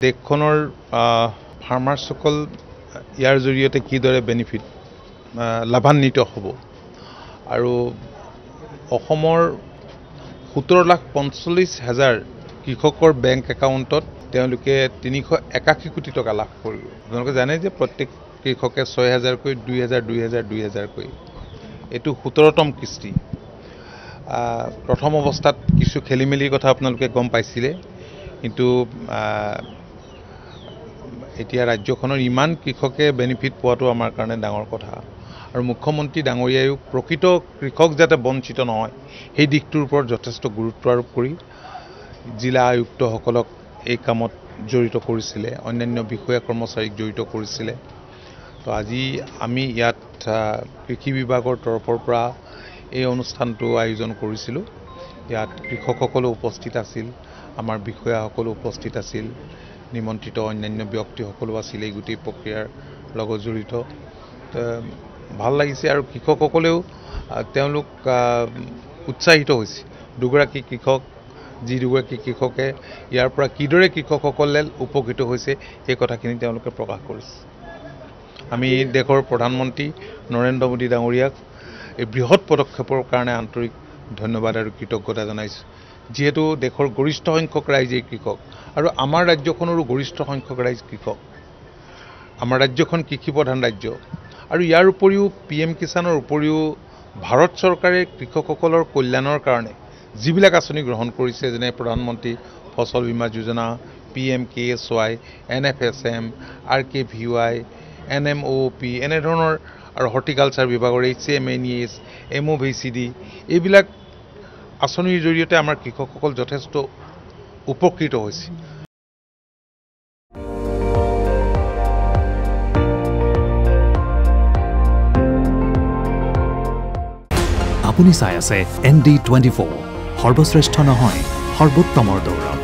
দেশখনৰ ফাৰ্মাৰসকল ইয়াৰ জৰিয়তে কিদৰে বেনিফিট লাভান্বিত হ'ব আৰু অসমৰ 17,45,000 কৃষকৰ বেংক একাউণ্টত তেওঁলোকে 381 কোটি টকা লাভ কৰিব। আপোনালোকে জানে যে প্ৰত্যেক কৃষকে 6,000 কৈ 2,000 কৈ এটো 17তম কিস্তি। প্ৰথম অৱস্থাত কিছু খেলিমেলিৰ কথা আপোনালোকে গম পাইছিলে, কিন্তু এতিয়া ৰাজ্যখনৰ ইমান কৃষকে বেনিফিট পোৱাটো আমাৰ কাৰণে ডাঙৰ কথা আৰু মুখ্যমন্ত্ৰী ডাঙৰীয়ায়ো প্ৰকৃত কৃষক যাতে বঞ্চিত নহয় সেই দিশটোৰ ওপৰত যথেষ্ট গুৰুত্ব আৰোপ কৰি জিলা আয়ুক্তসকলক এই কামত জড়িত কৰিছিলে, অন্যান্য বিষয়া কৰ্মচাৰীক জড়িত কৰিছিলে। তো আজি আমি ইয়াত কৃষি বিভাগৰ তৰফৰ পৰা এই অনুষ্ঠানটো আয়োজন কৰিছিলোঁ। ইয়াত কৃষকসকলো উপস্থিত আছিল, আমাৰ বিষয়াসকলো উপস্থিত আছিল, নিমন্ত্ৰিত অন্যান্য ব্যক্তিসকলো আছিল এই গোটেই প্ৰক্ৰিয়াৰ লগত জড়িত। ভাল লাগিছে আৰু কৃষকসকলেও তেওঁলোক উৎসাহিত হৈছে। দুগৰাকী কৃষক, যি দুগৰাকী কৃষকে ইয়াৰ পৰা কিদৰে কৃষকসকলে উপকৃত হৈছে এই কথাখিনি তেওঁলোকে প্ৰকাশ কৰিছে। আমি দেশৰ প্ৰধানমন্ত্ৰী নৰেন্দ্ৰ মোদী ডাঙৰীয়াক এই বৃহৎ পদক্ষেপৰ কাৰণে আন্তৰিক ধন্যবাদ আৰু কৃতজ্ঞতা জনাইছোঁ। যিহেতু দেশৰ গৰিষ্ঠ সংখ্যক ৰাইজেই কৃষক আৰু আমাৰ ৰাজ্যখনৰো গৰিষ্ঠ সংখ্যক ৰাইজ কৃষক। আমাৰ ৰাজ্যখন কৃষি প্ৰধান ৰাজ্য আৰু ইয়াৰ উপৰিও PM কিষাণৰ উপৰিও ভাৰত চৰকাৰে কৃষকসকলৰ কল্যাণৰ কাৰণে যিবিলাক আঁচনি গ্ৰহণ কৰিছে, যেনে প্ৰধানমন্ত্ৰী ফচল বীমা যোজনা, PMKSY, NFSM, RKVY, NMOP এনেধৰণৰ আৰু হৰ্টিকালচাৰ বিভাগৰ HMNES, MOVCD এইবিলাক আঁচনিৰ জৰিয়তে আমাৰ কৃষকসকল যথেষ্ট উপকৃত হৈছে। আপুনি চাই আছে ND24, সৰ্বশ্ৰেষ্ঠ নহয় সৰ্বোত্তমৰ দৌৰ।